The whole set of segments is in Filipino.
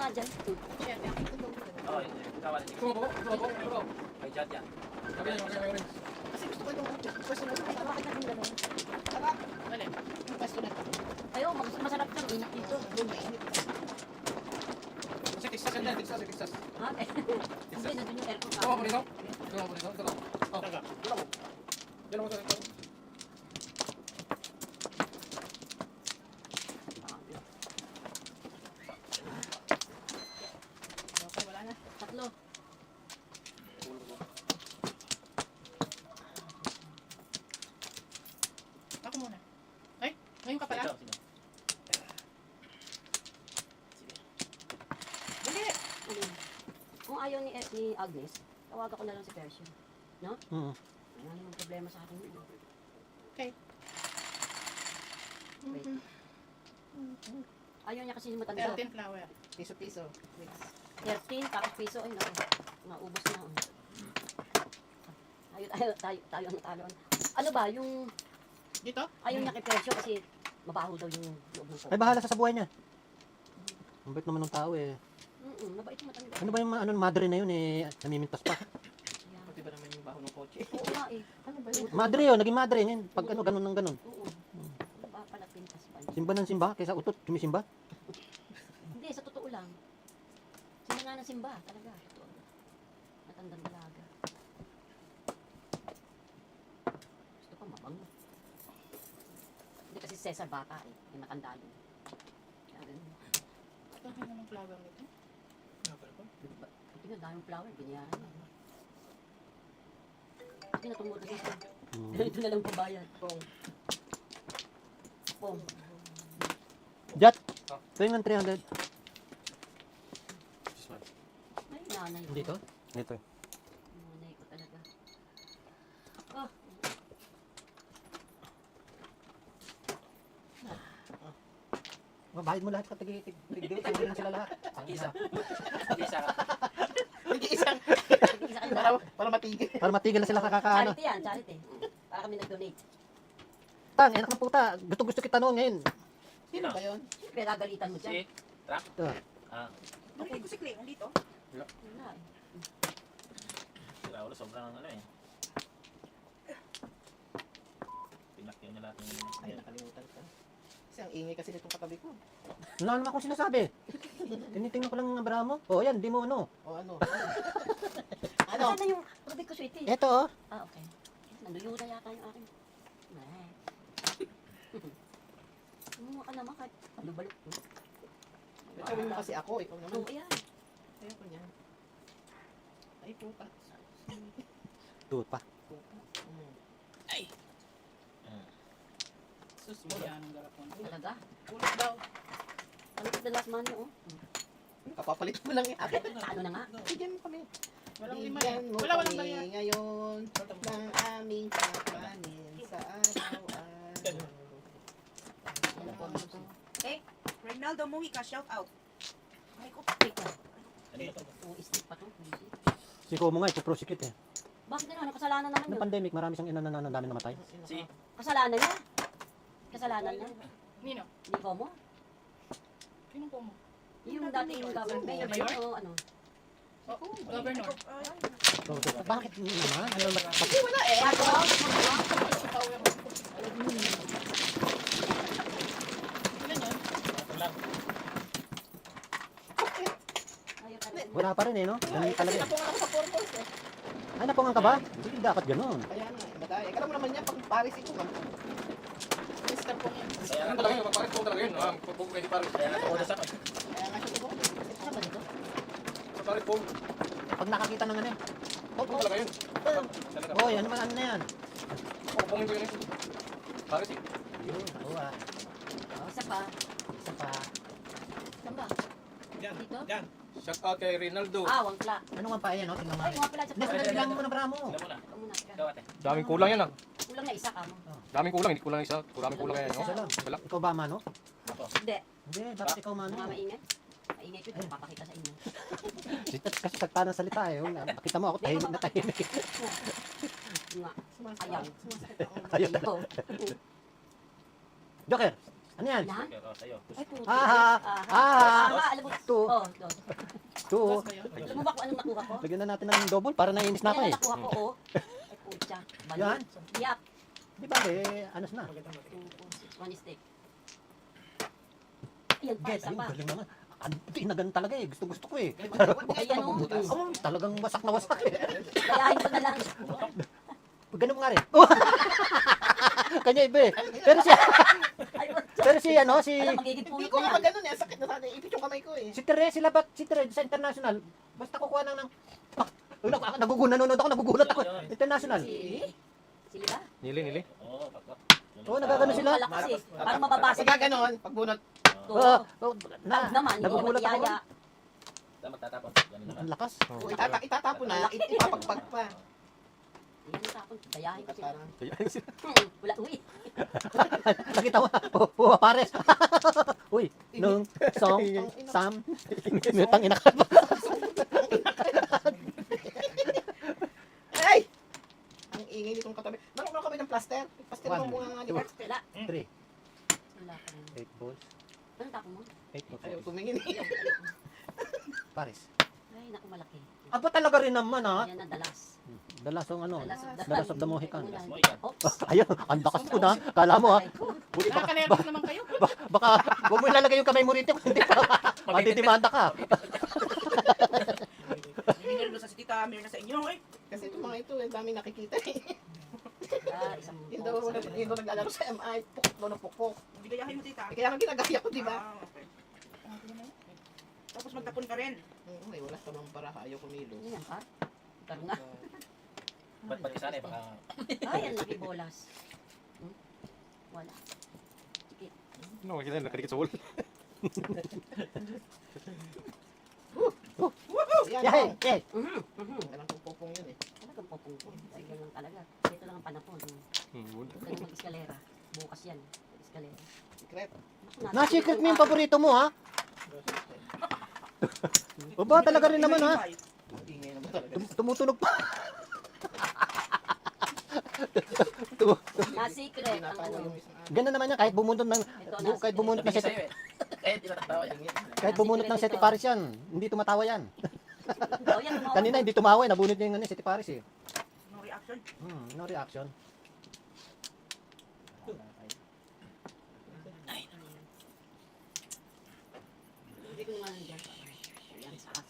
nga dyan. Oo, kawan. May chat yan. Kasi gusto ko itong question na ito. Ay, bakit natin dalawa? Ano yung question na ito? Ayaw, masarap siyang init dito. Doon mainit. Kasi Texas yan, Texas. Ha? Hindi, nandun yung aircon. Ito ako dito. Ito ako dito. Ito ako. Oh, Taga. yan ako sa ito. Okay, wala na. Tatlo. Ako muna. Ay, ngayon ka pala? Ikaw, sino? Dali! Ano? Kung ayaw ni Agnes, tawagan ko na lang si Persia. No? Wala namang problema sa akin yun. Okay. Wait. Ayaw niya kasi matanda. 13 flower. Piso-piso. Wait. 13, tapos piso. Ay, naku. Naubos na. Tayo ang natalo. Ano ba, yung Dito? ayaw niya kay Persia kasi mabaho daw yung loob ng Ay, bahala sa buhay niya. Ang bait naman ng tao eh. Mabait yung matanda. Ano ba yung madre na yun eh, namimintas pa. Ayan. Pati ba naman yung baho ng kotse? Oo nga eh. Ano ba yun? Madre yun, naging madre yun. Pag ano, ganun ng ganun. Oo. Ano ba pala pintas pa? Simba ng simba, kaysa utot, sumisimba. Hindi, sa totoo lang. Simba nga ng simba, talaga. Totoo. Matandang dalaga. Gusto ko mabango. Hindi kasi si Cesar bata eh. May matanda yun. Kaya ganun. Ito ang ng flower nito. Ito nga, daming flower. Binayaran niya. Hindi na tumuto siya. Ito na lang pabayad. Pong. Pong. Jat, ito yung 300. Ay, nanay ko. Dito? Dito. Nanay ko talaga. Oh. Mabahid mo lahat sa tig-tig-tig lang sila lahat. Isa. Isa. Nag-iisang. Isa kayo Para matigil. Para matigil na sila kakakaano. Charity yan, charity. Para kami nag-donate. Tang, enak ng puta. Gusto kita noon ngayon. Sino ba yun? Siyempre, gagalitan mo dyan. Si Trap. Ito. Ah, Narinig ko si Clay. Andito? Wala eh. sila ulo sobrang ano eh. Pinakyan niya lahat yung Ay, nakalimutan ka. Kasi ang ingay kasi nitong katabi ko. Wala naman akong sinasabi. Tinitingnan ko lang ang Abramo. O yan, di mo ano. O ano? Ano? Saan na yung tubig ko, sweetie? Eto oh. Ah, okay. Nanduyo na yata yung aking. Ay. Umuha ka naman kahit balubalik. Gawin mo kasi ako. Ikaw naman. Oo, yan. Ayoko niyan. Ay, puta. Tuot pa. Sus mo yan ang garapon. Talaga. Ulit daw. Ano the last money, oh? Kapapalit mo lang yan. Ano na nga? Bigyan mo kami. Walang lima eh. Bigyan mo Walang kami bariya. ngayon ng aming kakanin sa araw-araw. Ano po nito? Reynaldo Mujica, shout out. Ay, ko, teka. ano ito? Oo, stick pa to. Si Kumo nga, ipoprosecute eh. Bakit na? Ano kasalanan naman Noong yun? pandemic, marami siyang inananan, dami namatay. Si Kasalanan niya? Kasalanan niya? Nino? Hindi ko mo? Sino po mo? Yung dating government mayor ba yun? O ano? Governor. So, bakit naman? Ano ba? Wala eh. Ako? Ilan yun? ito lang. Ayaw ka rin. Wala pa rin eh, no? Ganun talaga. eh. Napungan ako sa purpose eh. Ay, napungan ka ba? Hindi dapat ganun. Kaya nga, madaya. Kala mo naman yan, pag Paris ito ka. Mr. Pong yan. Kaya Ano talaga yun? Magparit po talaga yun. Pagpong pwede parit. kaya natuunas ako. Kaya nga siya ko. Saan ba dito? Sa parit po. Pag nakakita ng ano eh. Pagpong talaga yun. Talaga. Hoy, ano man ano na yan? Pagpongin ko yun eh. Parit eh. Yun, oo ah. Isa pa. Isa pa. Saan ba? Diyan. Dito? Diyan. Shout out kay Reynaldo. Ah, wangkla. Ano nga pa yan, no? Tingnan mo. Ay, mga pala. Hindi, sinabilang mo na Abramo. Sila muna. Ikaw muna. Ikaw ate. Daming kulang yan ah. Kulang na isa ka mo. Daming kulang. Hindi kulang isa. Daming kulang yan. Isa lang. Wala. Ikaw ba, Mano? Ako. Hindi. Hindi, dapat ikaw, Mano. Mga maingay. Maingay ko ito. Papakita sa inyo. Kasi sagta ng salita eh. Nakita mo ako, tahimik na tahimik. Nga. Ayaw. Ayaw Ayaw. Joker, Ano yan? Lahat? Okay, oh, sa'yo. Ay, puti. Ah, Alam mo. Two. Oh, Two. alam mo ba kung anong nakuha ko? Lagyan na natin ng double para nainis na ako Yan eh. ang nakuha ko, oh. Ay, putya. Bali. Yan? Yak. Di ba anos na? 2, 4, 6, 1 stick. Ayan pa, Get, isa ayun, pa. galing naman. Ang tinagan talaga eh. Gusto ko eh. Ayan, oh. Oh, talagang wasak na wasak eh. Kayahin ko na lang. Ganun nga rin. Oh! Kanya iba eh. Ay, Pero si ano, si alam, magiging Hindi puyot ko na nga yan. ganun eh. Sakit na sana. Ipit yung kamay ko eh. si Tere, si Tere sa international. Basta kukuha ng nagugulat ako. International. Sila? Nili. Oo, pakpak. Oo, nagagano sila. Malakas eh. Parang mababasa. Pagka ganun, pag bunot, Oo, Pag naman, hindi nagugulat ako. matiyaya. Magtatapon. Ganun naman. Ang lakas. itatapon na, ipapagpag pa. Yan ang tapon. Kayahin ko sila. Parang, Wala, uwi. Nakita mo, pares. Uy, nung song, Sam, nutang ina ka. ay! Ang ingay nitong katabi. Nakuha kami ng plaster. Plaster One. mo mga di ba? Wala. 3, Wala pa rin. 8 balls, Anong tapon mo? 8 balls. Ayaw tumingin eh. Pares. Ay, naku, malaki. Aba talaga rin naman ha. Yan ang dalas. Dalasong ano. Dalas Dalas of the Mohican. Unan. Mo ikan. Oh, Ayun, ang lakas po na. Kala mo ha. ay, ko. Buti baka, Nakakanervous naman kayo. baka, huwag mo ilalagay yung kamay mo rito. Hindi pa, matitibanda ka. Nanginginig sa si Tita Amir na sa inyo, eh. Kasi itong mga ito, ang daming nakikita eh. Ah, isang Hindi daw naglalaro sa MI, pukok daw ng pukok. Bigayahin mo, Tita. Eh, kaya nga ginagaya ko, di ba? Ah, okay. Tapos magtapon ka rin. Ay, wala ka bang para ayaw kumilos. Ano yan, par? Karoon nga. Ba't isa na eh, baka... Ay, ang laki bolas. Wala. Sige. No, kita nakadikit sa wall. Yan, Yay, oh. yay. Walang pupukong yun eh. Talagang popong. Ay, ganun talaga. Ito lang ang panahon. Ganun mag-eskalera. Bukas yan. Mag-eskalera. Secret. Na-secret mo yung paborito mo ha. O ba talaga rin naman ha. Ingay naman talaga. Tumutunog pa. Na-secret ang Tinatawa ano. yung isang Ganun naman yan kahit bumunot ng kahit bumunot na seti, kahit bumunot ng seti Paris yan, hindi tumatawa yan. Oh, yan, tumawa Kanina ko. hindi tumawa, nabunot niya yung ano, seti Paris eh. No reaction. No reaction. Hindi ko naman nandiyan. Yan, saas.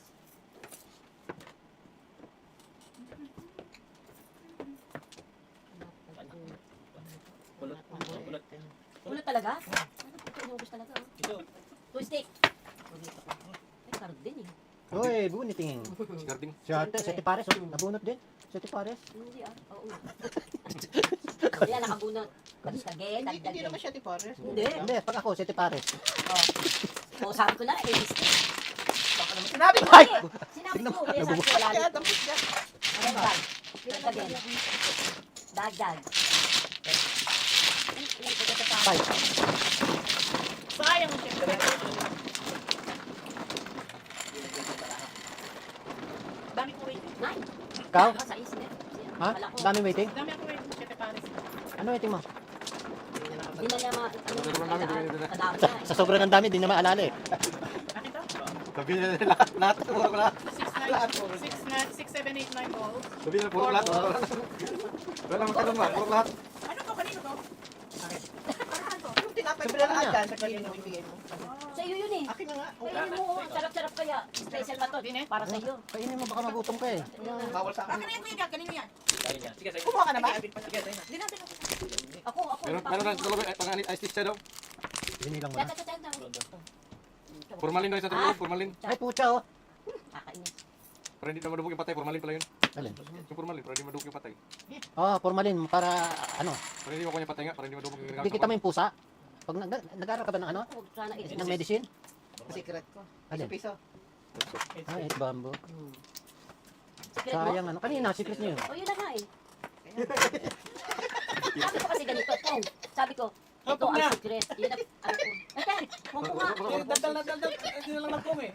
Kulot. Kulot. Ulo talaga? Ano po ito? Inubos talaga. Oh. Ito. Two stick. Ay, karot din eh. Uy, buniting. Skirting. Seti Paris, oh, nabunot din. Seti Paris. Hindi ah. Oo nga. Yan, nakabunot. Dagdagen, Hindi dagdagen. naman siya di pares. Hindi. Hindi, pag ako, Seti Pares. Oh. Oh, sabi ko na eh. Sinabi ko! Ay! Sinabi ko, kaya sabi ko wala Kaya dito. tapos yan. Dagdag. Dagdagen. Dagdag. Five. Sayang ang siyempre. Dami ko rin. Nine. Ikaw? Baka sa isip. Ha? Wala ko. Dami waiting? Dami ako rin. Siyete pares. Ano waiting mo? Hindi na niya kadami Sa, na eh. sa sobrang ng dami, di na maalala eh. Akin to? Sabi niya lahat. Puro ko lahat. 6, 7, 8, 9 balls. Sabi niya puro lahat. Wala magtanong ba? Puro lahat. Ano to? Kanino to? Yung tinapay Sabi mo na na niya. dyan, sa kanino ibigay mo. Sa iyo yun eh. Akin na nga. Kainin mo, ang sarap-sarap kaya. Special pa to. Para sa iyo. Kainin mo, baka magutom ka eh. Bawal sa akin. Kanino yan, kuya? Kanino yan? Dahil yan. Sige, sige. Kumuha ka na ba? Hindi natin ako. Ako. Meron na sa loob. Pang ice tea siya daw. Hinilang mo Yan, na. yan, yan, yan. Formalin daw sa loob. Formalin. Ay, pucha oh. Kakainis. Para hindi na madubog yung patay. Formalin pala yun. Alin? Yung formalin. Para hindi madubog yung patay. Oh, formalin para ano, Para hindi makuha yung patay nga. Para hindi madubog yung hindi kita mo yung pusa. Pag nag-aaral ka ba ng ano? Huwag sana eh. Ng medicine? Secret ko. Alin? Piso. Ay, it's bamboo. Secret mo? Sayang ano. Kanina, secret niyo yun. O yun na nga eh. Sabi ko kasi ganito, Pong. Sabi ko, ito ang secret. Yun ang ano ko. Ate, Pong ko nga. Daldal. Hindi na lang nagpong eh.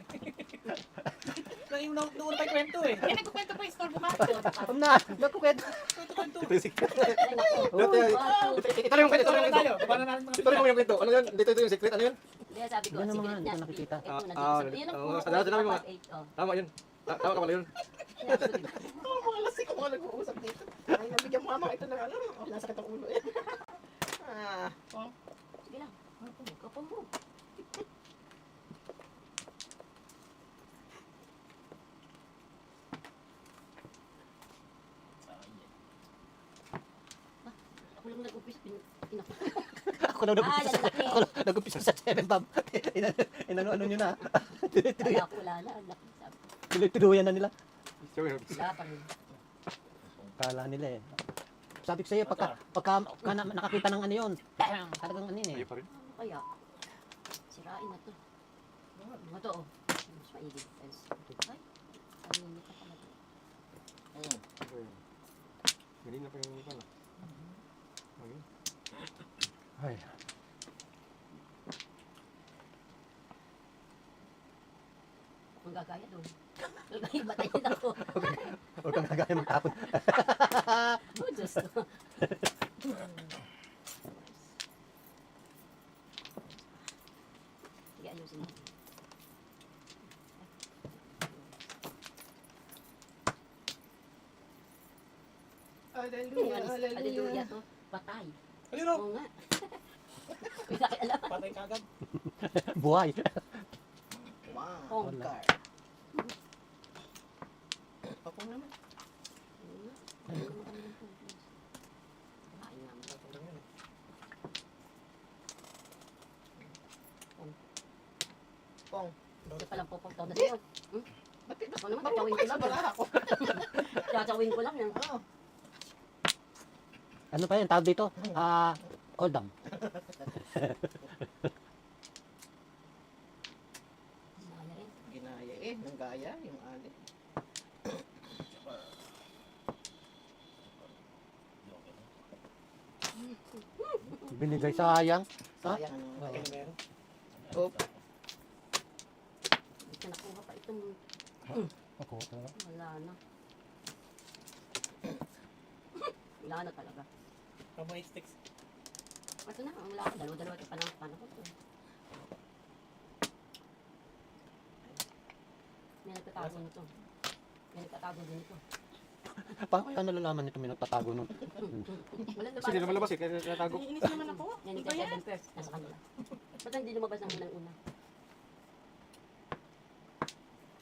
Noong tayo kwento eh. Eh, nagkukwento pa yung store bukas. Huwag na, nagkukwento. Kwento kwento. Ito yung secret. Ay, naku. Ito yung- Ito yung kwento. Ito yung kwento. Paano natin mga Ito yung kwento. Ano yun? Ito yung secret. Ano yun? Hindi, sabi ko, Yan ang mga secret hindi niya. ko nakikita. Ito, Ah, nandito ah, sa- yun ang oo, puro sinabi mo nga. 8, oh. Tama yun. Tama ka pala yun. Kaya, sabi ko, Oo, mga lasing mga nag-uusap dito. Ay, nabigyan mo mama ito ng ano. Oh, nasa kitang ulo eh. Ah, oh. sige lang. Kapon mo. Ako lang nag-umpisa, Ako na nag-umpisa yan laki. ako lang nag-umpisa sa 7 bomb. Inano nyo na. Kaya ko wala na, ang laki. Sabi ko, Tuloy-tuluyan na nila. wala pa rin. Kala nila eh. Sabi ko sa'yo, pagka nakakita ng ano yun, talagang ano yun eh. Ayaw pa rin. Ano kaya? Sirain na to. Ano to, oh. Mas maigil. Ay, ayun nito pala to. Ganun na pa yung pala. Okay. Ay. Kung gagaya doon. Gagaya, batayin ako. Huwag kang kagaya magtapon. Oh, Diyos ko. Sige, ayusin mo. Hallelujah, Hallelujah hallelujah. to. Patay. Alino. Oo nga. May nakialam. Patay ka agad. Buhay. Wow. Pongkar. Ako naman. Oo nga. Ayun naman kami ng pongkar. Ay, nga mo. Pong. Ito palang popong na sa'yo. Ba't Ako naman, tatawin ko lang. Wala ako. Tatawin ko lang yan. Oo. Ano pa yun? Tawag dito? Oldam. Saya rin. Ginaya eh. Ang gaya. Yung ali. Binigay sayang. Ha? Sayang ano. Oo. Kaya meron. Oh, Hindi ka nakuha pa itong Ako. wala na. Wala na talaga. Kamay sticks. Ito na, wala ka. Dalawa-dalawa ito panahon. May nagtatago nito. May nagtatago din ito. Paano kaya nalalaman nito may nagtatago nun? Wala na Kasi hindi naman labas eh. Kaya natago. naiinis naman ako. Yan Ano yung ba yan? 7 first, nasa kanila. Ba't hindi lumabas ng unang-una?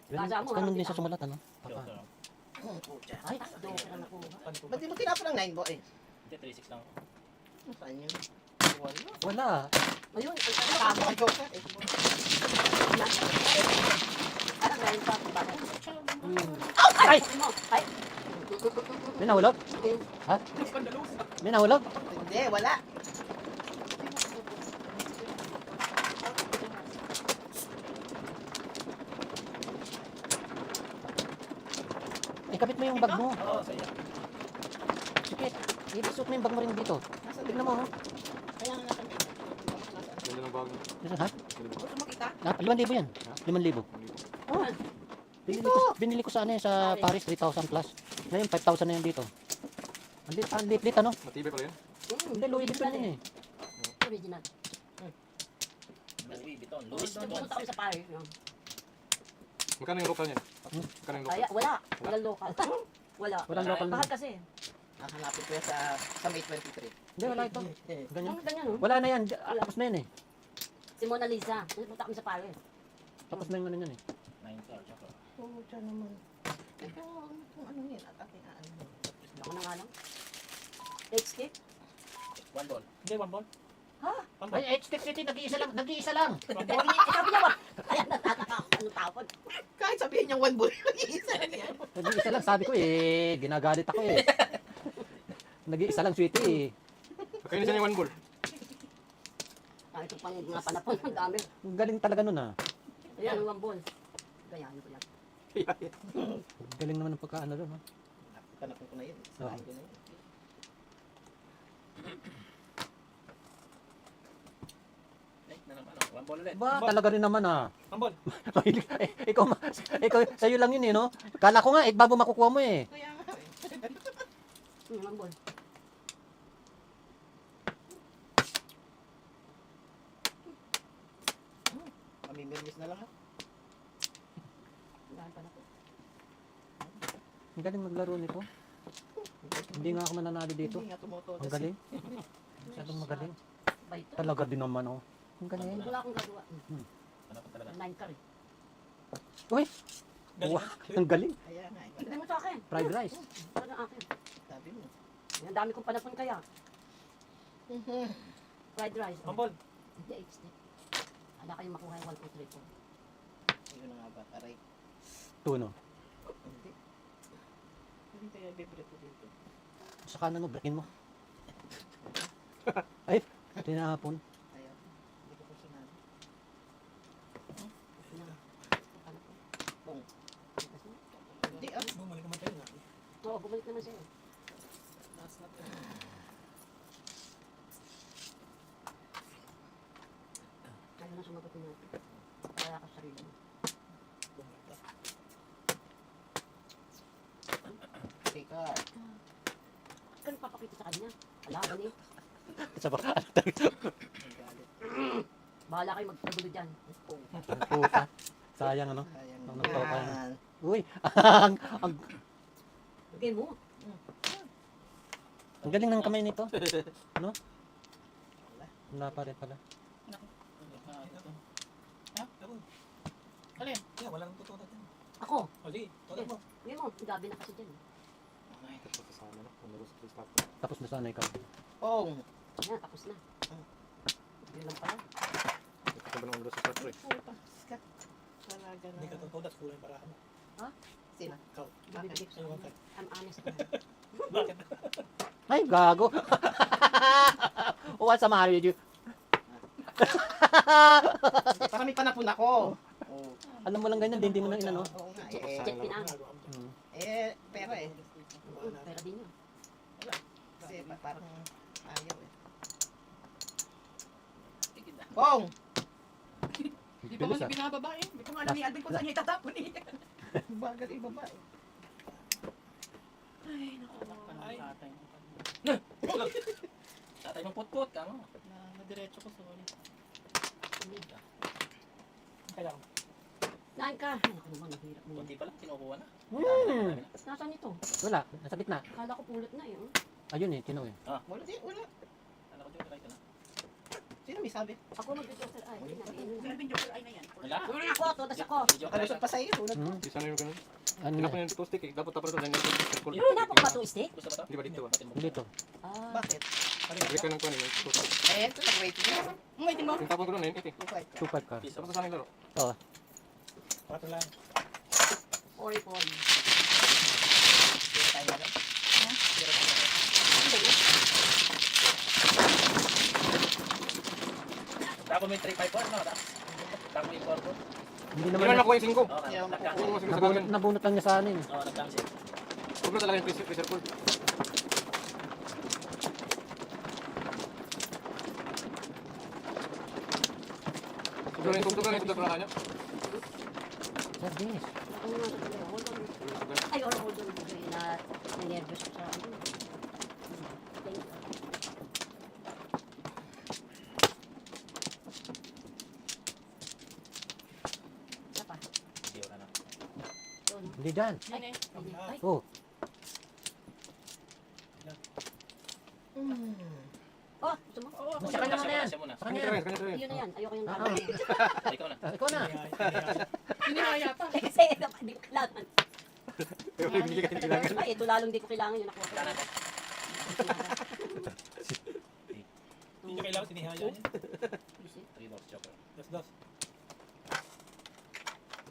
Kasa mo, Ganun harap din kita. sa sumulat, ano? Pucha. Ay, doon ka na nakuha. Ba't di mo tinapon ng 9 bo eh? Hindi, 3-6 lang. Saan yun? Wala. Wala. Ayun, ang Tama tatago. ka. Parang ngayon pa ako bakit? Ay! Mo, ay! May nahulog? Ha? May nahulog? Hindi, wala. Ikabit mo yung bag mo. Oo, saya. Sige, ibusok mo yung bag mo rin dito. Tignan mo, oh. Kaya nga natin. Ganda ng bago. Ha? Gusto mo kita? 5,000 yan. 5,000. Oh. Binili ko sa ano yun, sa Paris, 3,000 plus. Ngayon, 5,000 na yan dito. Ang lit-lit, ano? Matibay pala yun. Hindi, Louis Vuitton yun eh. Original. Louis Vuitton. Louis Louis Vuitton. Vuitton. Pumunta kami sa Paris. no? Magkano yung local niyan? Magkano yung local? Ay, wala. Walang local. Wala. Walang local na. Mahal kasi. Hahanapin ko yan sa May 23. Hindi, wala ito. Ganyan. Ang ganyan, no? Wala na yan. Tapos na yan eh. Si Mona Lisa. Pumunta kami sa Paris. Tapos na yung ano yan eh. 9 star, tsaka. Oo, dyan naman. Ito, kung ano yun, at ating ano. Ako na nga lang. H-stick? 1 ball. Hindi, 1 ball. Ha? 1 ball. Ay, H-Stick City, nag-iisa lang. Nag-iisa lang. Sabi niya, wag. Kaya natataka ako. Anong tapon? Kahit sabihin niyang 1 bull, mag-iisa lang yan. Nag-iisa lang. Sabi ko eh, ginagalit ako eh. Nag-iisa lang, sweetie eh. Kaya niya yung 1 ball. Ito pang mga panapon. Ang dami. Ang galing talaga nun ah. Ayan, ang ball. Gayahin ko yan. Galing naman ng pagkaano doon. Ha? Tanapin ko na yun. Oo. Saan ko na yun. Eh, na naman. 1 ball ulit. Ba, talaga rin naman ah. 1 ball. Mahilig- ikaw, sa'yo lang yun eh, no? Kala ko nga, bago makukuha mo eh. Kaya nga. Mambol. Mamimirmis na lang ha. Dahil pala ko. Ang galing maglaro nito. Hindi nga ako mananalo dito. Hindi nga tumututas. Ang galing. Masyadong magaling. Baito. Talaga din naman ako. Ang galing. Wala akong gagawa. Ano pa talaga? 9 ka rin. Uy! Wow, ang galing. Kaya nga. Tignan mo sa akin. Fried rice. Ano ang akin? Sabi mo. Ang dami kong panapon kaya. Fried rice. oh. Mambol. Hindi, XD. Wala kayong makuha yung 1, 2, 3, 4. Yun na nga ba? Aray. Tuno. Hindi. Hindi kaya bibret ko dito. Sa kanan mo, breakin mo. Ay, tinapon. Kaya. Hindi ko pa sinabi. Bong. Hindi ah. Bumalik naman tayo na. Oo, bumalik naman sa'yo. Last na Ayaw na sumagot natin. Kaya ka sarili mo. bumalik na. Teka. Ganun papakita sa kanya. Alaban eh. Sa baka. Ang galit. Bahala kayo magkagulo dyan. Oh. Puta. Sayang ano. Sayang. Ang natawa ka Yan. Uy, ang Lagay mo. galing ng kamay nito. Ano? Wala pa rin pala. Ha? Ako. Alin? Kaya wala nang totoo natin. Ako. O sige, tuloy mo. Ngayon mo, ang gabi na kasi dyan. Tapos na sana ikaw. Pong. Ayan, tapos na. Yun lang pala. Puta. Skat. Talaga na. Hindi ka totoo, that's kulang para mo. Sino? Ikaw. Bibigay ko sa Ano kanya. ka? I'm honest man. Bakit? Ay, gago. What's the matter with you? Para may panapon ako. Oh. Alam mo lang ganyan, hindi mo lang inano. Oo nga. Check pinaan. Hmm. Pera eh. Pera din yun. Kasi parang ayaw eh. Pong! Hindi pa Bilis, man ah. binababa eh. Hindi ko nga alam ni Alvin kung saan niya itatapon eh. Bagal iba ba eh. Ay, naku. Ay, Tatay mong put-put ka mo. nadiretso ko, sorry. Kaya ako. Naan ka? Ay, ako naman, nahirap mo. Kunti pa lang, kinukuha na. Hmm. Nasaan ito? Wala, nasa gitna. Akala ko pulot na eh. oh. Ayun eh, tinaw eh. Wala din, wala. Ano ko dito, right na. Sino may sabi? Ako mag-joker. Ay, hindi na. Ayun na. Alvin, joker ay na yan. Wala. Ako, todas ako. Kalusot pa sa'yo. Wala. Hmm. Di sana yung ganun. Ano Tinapon na? yung two stick eh. Dapat tapos na yung circle. Pinapok ko ba itong stick? Gusto ba ito? Di ba dito? Dito. Ah, Bakit? Break ka ng kunin yung two stick. Eh, ito nag-wait mo. Waiting mo. Yung tapon ko doon, yun, iti. Bukay ka. 2.5 ka. Piso. Tapos na sana yung laro. Oo. Pato lang. Ori. Hindi tayo na. Tako may 354, no? Tako may 4 Hindi Hindi naman naman nakuha yung 5. Okay, Ayaw nag-cancel. Oo, sige sa nabunot, ganun. nabunot lang niya sa anin. Oo, nag-cancel. Huwag na talaga yung pressure pool. Siguro yung tugtog lang, yung tugtog lang kanya. Sir Dennis. Ako nga sa dalawa. Hold on. Ay, hold on. Na-nervous ako sa ano. Thank you. Isa pa. Hindi, wala na. Yun. Hindi dyan. Yan eh. Ay, Oh, oh, gusto mo? Oo, Sa kanya muna yan. Siya muna. Sa Kanya kanya. rin, kanya rin. Yun na yan. Ayoko yung Ah, tama. Ikaw na. ikaw na. Hinihaya pa. Kasi hindi ko kailangan. Pero hindi ka kailangan. Ay, ito lalong di ko kailangan yung nakuha ko. Wala na. Hindi niya kailangan sinihaya niya. 3 dogs, joker. Das.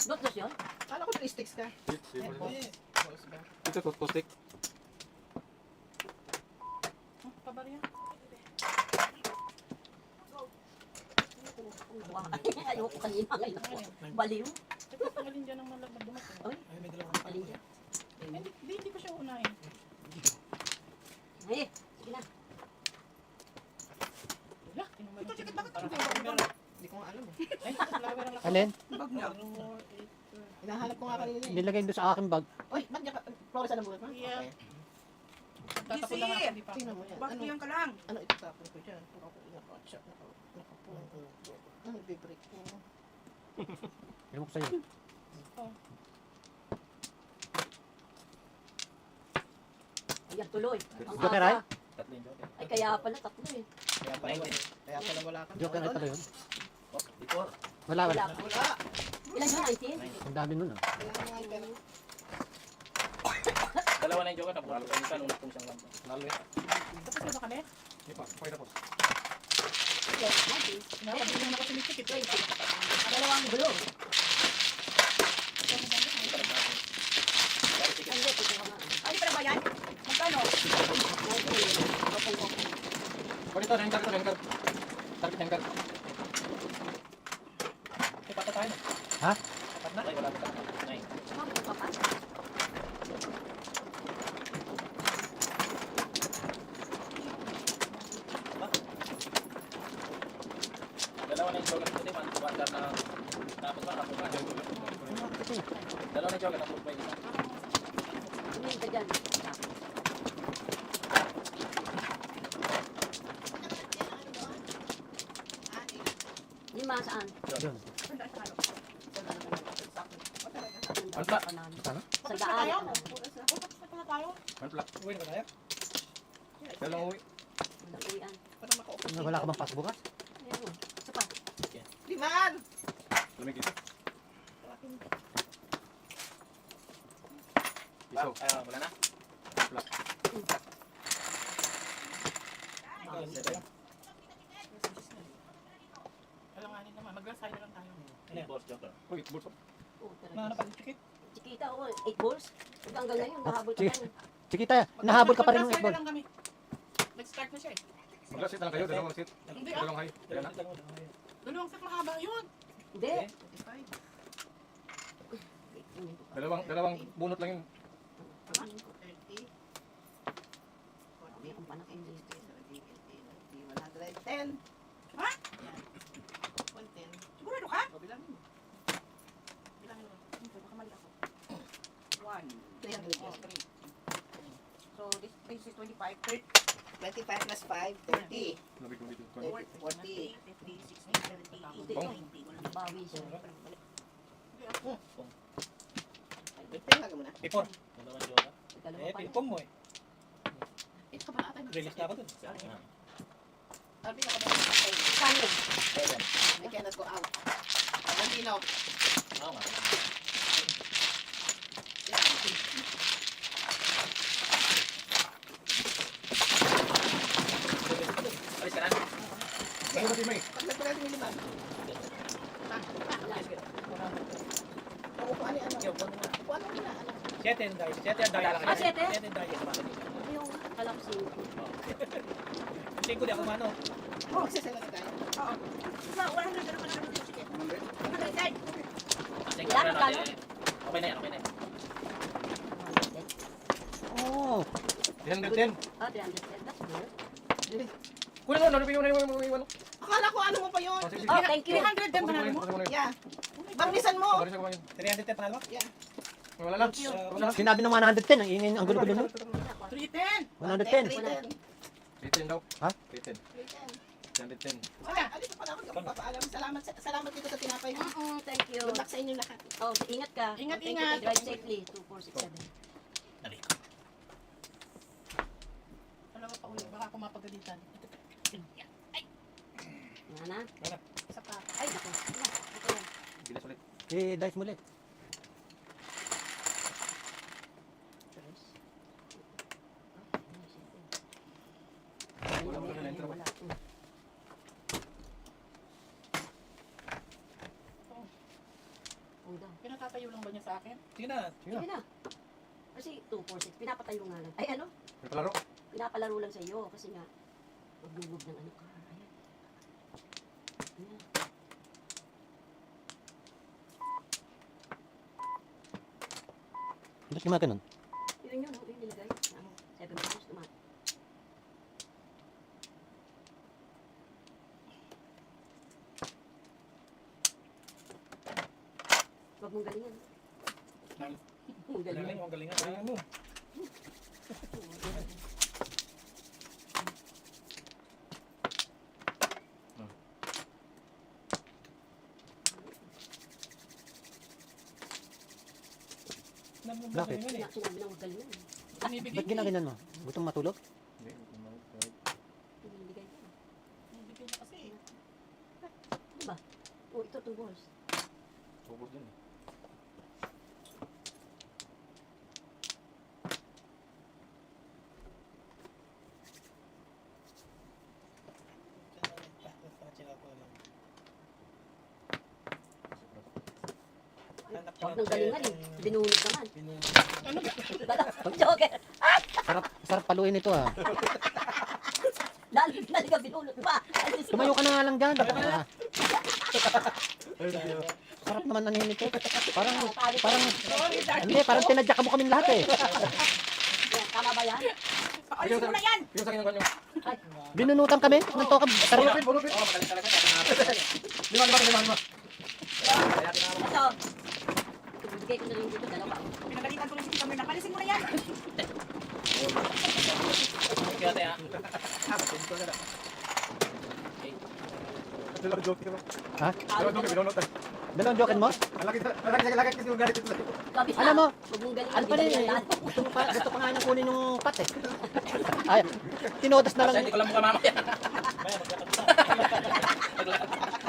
Dot-dos yun? Kala ko 3 sticks ka. Eh, Ito, two stick. pabarya. Wow. Ayoko kanina ngayon ako. Baliw. Ito, pangalin dyan ang malagmad dumating. Ay. Ay, may dalawang Baliw dyan. Hindi ko siya unahin. Ay, sige na. Wala, kinuha Ito, ng sige, tinig. bakit Parang ito? camera. Hindi ko nga alam eh. Ay, flower ang Alin? Bag niya. Ano mo, Hinahanap ko nga kanina eh. Nilagay doon sa aking bag. Uy, ba't niya ka? Flores, alam mo ba? Yeah. Okay. Tatapon lang ako, hindi pa. Tingnan mo yan. Bakit Ano, yan ka lang? ano itatapon ko dyan? Nakapuno. Ano bibreak ko? Ewan ko sa'yo. Ayan, tuloy. Ang Joker, ay? aga. Tatlo yung joker. Ay, kaya pala tatlo eh. Kaya pala wala kang Joker ay pala yun. Oh, before. Wala, wala. Wala. Wala. Ilan yun, 19? Ang dami nun ah. Kaya nga yung pera. Dalawa na yung joker, tapos ano pa nung natong siyang lampo. Lalo yan. Tapos na ba kami? Hindi pa. Okay na po. Okay, 19. Nakabili na ako sumisikip. 20. Dalawang gulo. Ay, hindi, ito nga. Ay, pala ba yan? Magkano? 19. Open ko. Pwede ito, hanggar. Target hanggar. May pata tayo. Ha? Patat na? Ay, wala pa tayo. Nine. Ano, papa? Dalawa na yung joker. Ito yung wonder na tapos pa, tapos pa. Dalawa na yung joker, tapos pa yung isa. Tumingin ka dyan. Lima saan? Yun. Sandaan sa ano? Ano ba? Ano? Sa Tapos na daan. tayo? ano? Oh, tapos na tayo? One plak. Uwin ko tayo. Dalang uwi. Sa uwian. Para makaupos. Wala ka bang pasok bukas? Ayan o. Isa pa. Liman! Lamig ito. Iso. Wala na? Plak. Alanganin naman. Mag-glass na lang tayo. Ano yung boss joker? Uy, bulso. Oh, Ano pa yung chikit? Chikita o. 8 balls. Hanggang ngayon, nahabol ka Sige. pa rin. Chikita, nahabol ka pa rin ng Mag-glass 8 ball. na lang kami. Nag-start na siya eh. Mag-sit na lang kayo. Dalawang sit. Hindi Dalawang high. Yan na. Dalawang set mahaba yun. Hindi. Dalawang bunot lang yun. 30. May akong panak hindi. 110. Ha? Yan. 110. Sigurado ka? O, bilangin mo. Bilangin mo. Hindi, baka mali ako. 1, 300 2, yan. 3. So this is 25, 30, 25 plus 5, 30. Lamig mo dito. 40. 50, 60, 70, 80, 90. Bawi siya. Tingnan ka muna. Before. Dalawang joker. Dalawa pa. Pipong mo eh. Ito ka pa natin. Release na ako dun. Sabi na ka ba? Okay. Kano? Seven. I cannot go out. Valentino. Oo nga. Alis ka na? Ano ba si May? Paglag ko natin yung lima. Upuan ni ano? Upuan mo na. Ano? Siyete yung dice. Siyete yung dice. Ah, siyete? Siyete yung dice. Yung alam si Siyete ko di ako mano. Magsasala na tayo. Oo. Sa 100 na naman natin. Sige. 100 guys. Ilan ang kalo? Okay na yan. Okay na yan. Oh, 310. Ah, 310. That's good. Kunin mo. Ano yung ano? Akala ko ano mo pa yun. Sige, Oh, sige. thank you. 300 din manalo mo. Yeah. Bangnisan mo. Pagkalisan ko ba yun? 310 panalo? Yeah. Wala lang. Wala lang. sinabi ng 110, ang ingay, ang gulo-gulo nun. 310. 110. 310 daw. Ha? 310. 310. Wala. Alis pa lang ako papaalam. Salamat dito sa tinapay mo. Thank you. Good luck sa inyo lahat. Oh, ingat ka. Ingat, Thank you. ingat. Drive safely. 2467. Dali. Wala pa ulit. Baka ako mapagalitan. Yan na. Isa pa. Ay, naku. Wala. Ito yan. Bilas ulit. Eh, dice muli. Wala mo na intro. Wala. Uda. Pinatatayo lang ba niya sa akin? Sige na. Sige na. Kasi 246. Pinapatayo nga lang. Ay, ano? May palaro. Pinapalaro lang sa iyo. Kasi nga, maglulog ng ano ka. Ayan. Ayan. Ba't gumagano'n? Yun yun. Yun nilagay. 7 pounds naman. Huwag mong galingan. Huwag mong Galing galingan. mo. Galingan. Galingan mo. Bakit? Sinabi na huwag galingan. Ba't ginaganyan mo? Gustong matulog? Hindi. Binibigay ko. Bibigyan niya kasi. Diba? Oh, ito 2 balls. Ubus din. Huwag nang galingan eh. Binunod naman. Joker. Sarap paluin ito ah. Dali ka binunod pa. Alis ko. Tumayo ka na nga lang dyan. Sarap naman ano yun ito. Parang, parang tinadyak mo kaming lahat eh. Tama ba yan? Ayos mo na yan! Yung sa akin yung kanyo. Ay, Binunutan kami. Nagtokab. Sarap. Oo, magaling talaga. Lima. ito. Ibigay ko na rin dito. Dalawa. Pinagalitan ko rin si Tita Mirna. Palisin mo na yan! Kaya tayo ha. Dalawang joke mo. Ha? Dalawang joke, binunot tayo. Dalawang jokin mo? Ang laki kasi yung galit ito sa'yo. Sabi Alam mo, huwag mong galingan. ano pa rin eh. Gusto pa nga niyang kunin yung pat eh. Ay, tinodas na lang. Hindi ko lang mukha mamaya.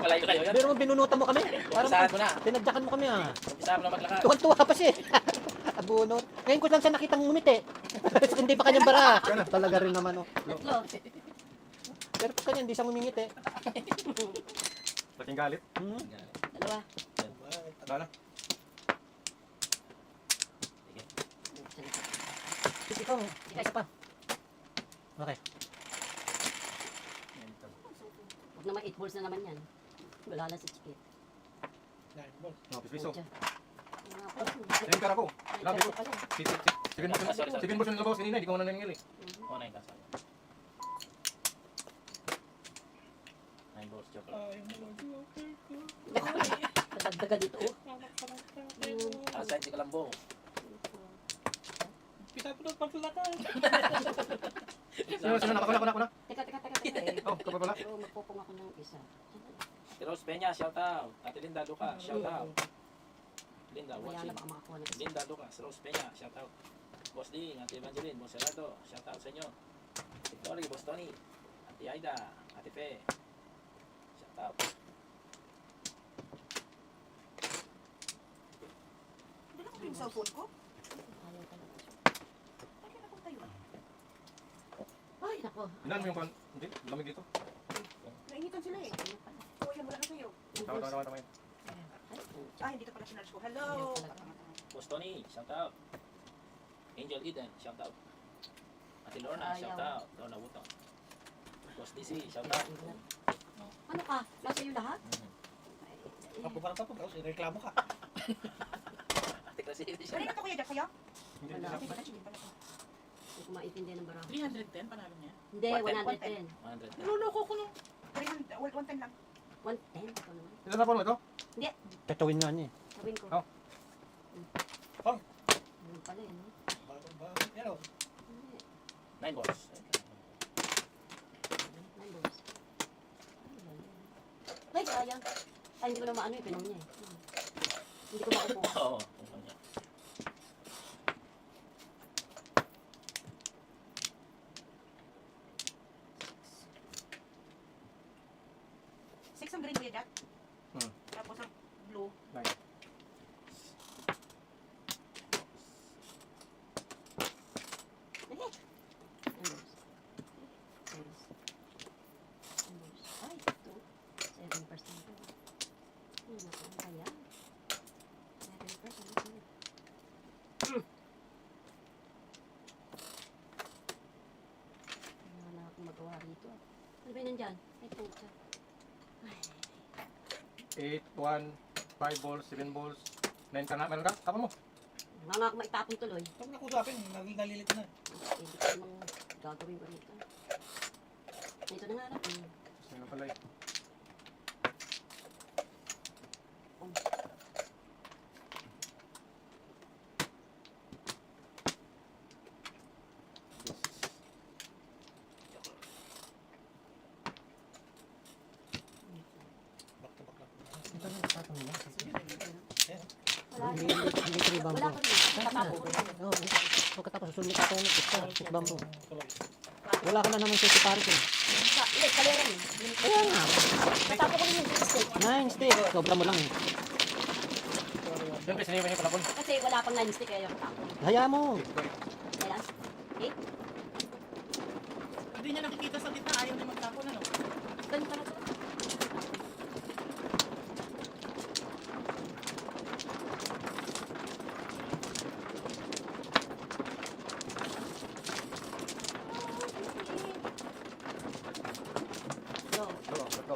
Malayo kayo yan. Pero binunutan mo kami. Parang Isahan mo na. tinadyakan mo kami ah. Isahan mo na maglakad. Tuwan-tuwa pa siya. Abunot. Ngayon ko lang siya nakitang ngumiti. Hindi pa kanyang bara. Talaga rin naman oh. Tatlo. Pero pa kanya hindi siya ngumingiti. Laking galit. Dalawa. Wala na. Ikaw, isa pa. Okay. Huwag naman 8 balls na naman yan. Wala lang si Chikit. No, piso. Pucha. Yung pera ko. Labi ko. Pala. 7 portion lang ako sinina. Hindi ko na nangyari. Oh, 9 kasal. 9 balls, joke lang. Nadagdagan dito oh. Aside si Kalambo. Pisa ko na paglalakad. Sino nakakuna. Teka. Oh, kapag pala. So, magpupong ako ng isa. Si Rose Peña, shout out. Ate Linda Luca, shout out. Linda, Maya na watching. baka makakuha ng isa. Linda Lucas, Rose Peña, shout out. Boss Ding, Ate Evangeline, Boss Gerardo, shout out sa inyo. Victory, Boss Tony, Ate Aida, Ate Fe, shout out. Dala ko yung cellphone ko. Ayaw talaga siya. Bakit ako tayo? Ay, nako. Ilan mo yung pan? Hindi, lamig dito. Nainitan sila eh. Oo, yan wala na sa'yo. Tama. Ay, pucha. Ah, hindi to pala sinarge ko. Hello! Boss Tony, shout out. Angel Eden, shout out. Ate Lorna, shout out. Lorna Wutong. Boss DC, shout out. Ano ka? Nasa iyo lahat? Ako parang tapos, reklamo ka. Ate Crescente, shout Kanina out. to kuya Jack kaya? Hindi, Wala. hindi. Wala, sige pala. Hindi ko maintindihan ng barako. 310, panalo niya. Hindi, 110. 100. Niloloko ko nung 300, 110 lang. 110 ito naman. Ilan na po mo ito? Tatawin nga niya eh. Sabihin ko. Oh. Oh. Ano pala eh, no? Yan o. Hindi. 9 balls. 9 balls. Ay, sayang. Ay, hindi ko na maano yung pinom niya eh. Hindi ko makukuha. Oo. Six ang green kuya Jack. Hmm. Tapos ang blue. 9. Dali. 9 balls. 6. 9 balls. Ay, 2. 7%. Ay, naku, ano kaya? 7%. Wala na akong magawa rito. Ano ba yun nandyan? Ay, pucha. 8, 1, 5 balls, 7 balls. 9 ka na. Meron ka? Tapa mo. Wala nga akong maitapon tuloy. Huwag na kusapin, nalilit na. Hindi ko namang gagawin ko rito. Ito na nga lang. Sino pala eh. Back to back lang. Ito na tatawin niya. Wala Hindi ito ribang Wala po. pa rin. Tatapos ko rin. Oo, pagkatapos susunod ako ng pista. Ribang po. Wala ka na naman sa paris eh. Hindi, kaliran eh. Kaya nga. Tatapos ko rin yung steak. 9 stick. Sobra mo lang eh. Doon, sinipan niyo palapon. Kasi wala pang 9 stick kaya yung tapon. Hayaan mo. Kailan? 8? Hindi niya nakikita sa gitna. Ayaw niya magtapon, ano? Ganun talaga. Go. Go.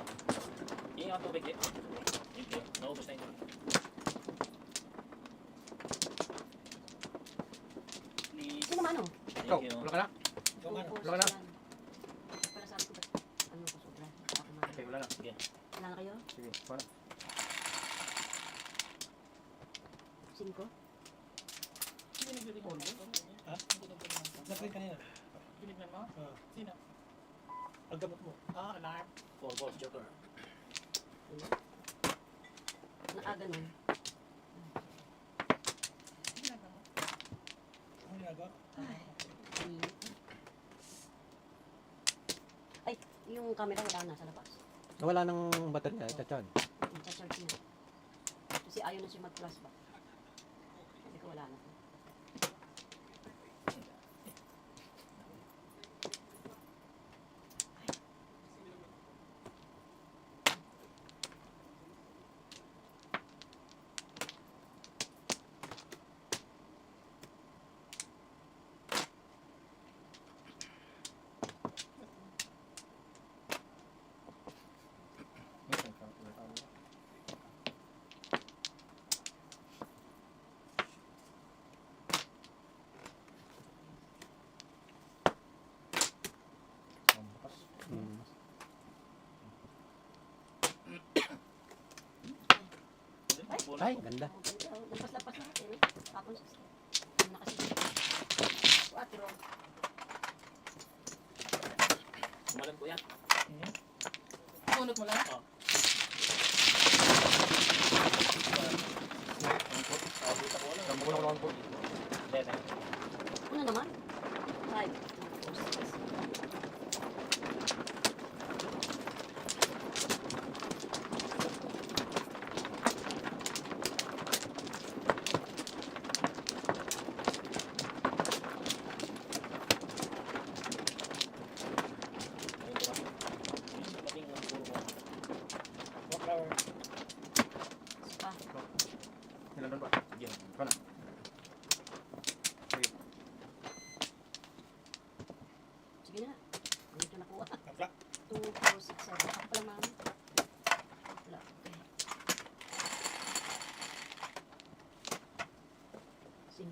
Yung ang tubig eh. Thank you. Naubos na yun. Please. Sino mano? Go. Thank you. Wala ka na? Wala na. Para sabi ko ba? Ano ko sobra? Ako na. Okay, wala na. Sige. Wala na kayo? Sige, wala. 5? Hindi nag-report. Ha? Nag-report kanina. Binignan mo? Sino? Ang gamot mo. Alarm. 4 balls, joker. Nakaganon. Ginagawa mo? Ano ginagawa? Ay, yung camera wala na sa labas. Wala nang baterya. Chachad. Cha-charge na. Kasi ayaw na siya mag-flashback. Sabi ko wala na. Hmm. Ay, ganda. Lampas-lampas na natin. Tapos, ano na kasi. 4. Umalan po yan. Punot mo lang? Oh. Dito ko lang. Tambo ko na po. Dede. Ano naman? 5. Ilan doon ba? Yan. Ikaw na. Sige. Sige na. Hindi ko nakuha. Kapla. 2, 4, 6, 7. Ako pala mami. Wala. Okay. 5.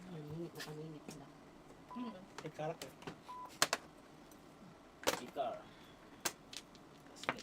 Maningit na paningit pala. May character. Sikar. Kasi.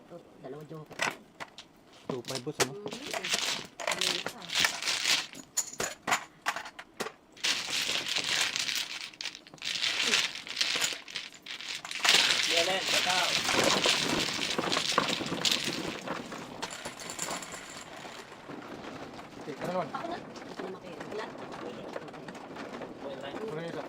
Oh, dalawa joker. 2-5 boss, ano? Ayun pa. Yelen, shout out. Okay, ano naman? Ako na. Ako na maki. Ilan? Point line. Ano yung isa?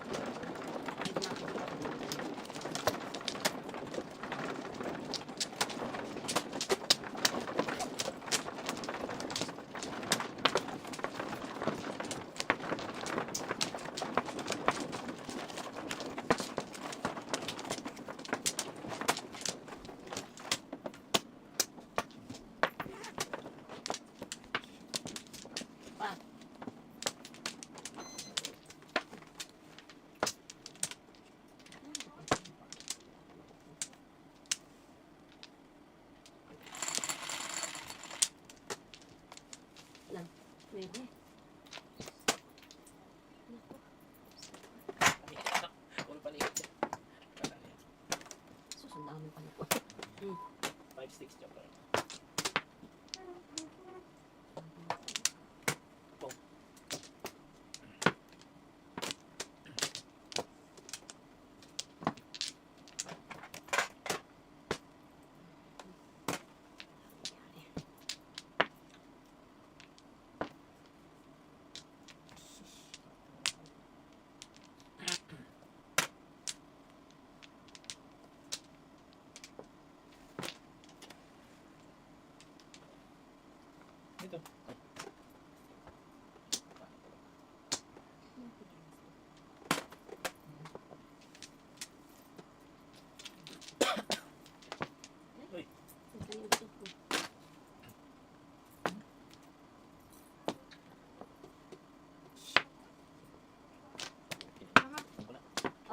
Pa. Ilan? Pwede. All paligid. Wala na yan. Susundahan mo pala po. 5-6 joker. Dito. Uy. Wala.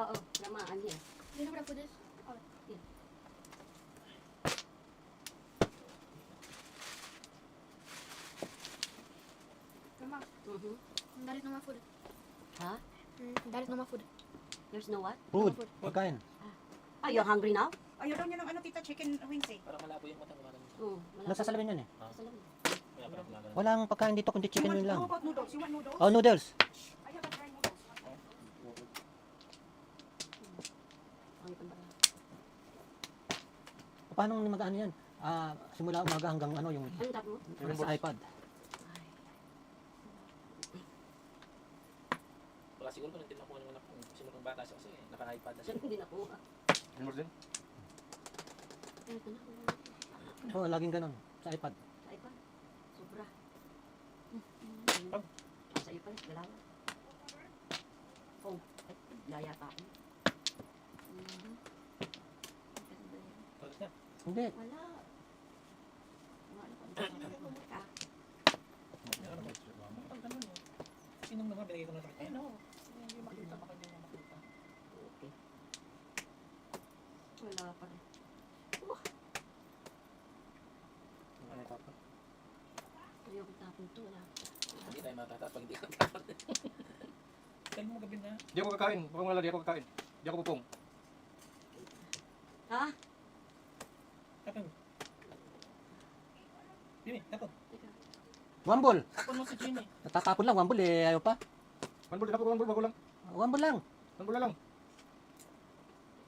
Oo, lamaan yan. Hindi na po this. Mama, Mhm. dalit no mga food. Ha? Dalit no mga food. There's no what? Food, pagkain. Ah, you're hungry now? Ayaw daw niya ng ano tita, chicken wings eh. Parang malabo yung mata mo. Oo. Wala Nasa salamin yan eh. Salamin. Kaya parang wala. Walang pagkain dito kundi chicken yun lang. How about noodles? You want noodles? Oh, noodles. I have a dry noodles. Pangit ang bala. Paano mag-ano yan? Simula umaga hanggang ano yung Anong tap mo? sa iPad. Baka siguro kung hindi nakuha ng anak kung sino kong bata siya kasi naka-iPad na siya. Saan hindi nakuha? Remote din? Ito na. Oh, laging ganun sa iPad. Sa iPad. Sobra. Sa iyo pala, dalawa. Oh, ay, laya pa ako. Ganda yan. Tapos na. Hindi. Wala. Wala pa. Ah, Pag ganun eh. Sinong naman binigay ko na sakit? Eh no. Hindi makita, baka hindi na makita. okay. Wala pa rin. Ano yung tapon? Ayaw ko tapon to. Wala. Hindi tayo matataas pag hindi ka tapos. Kaya mo gabi na. Di ako kakain. Bukang wala, di ako kakain. Di ako pupong. Ha? Tapon. Jimmy, tapon. Teka. Wambol. Tapon mo si Jimmy. Natatapon lang, wambol eh. Ayaw pa. Manbol, di ako manbol, bago lang. Wambol lang. Manbol na lang.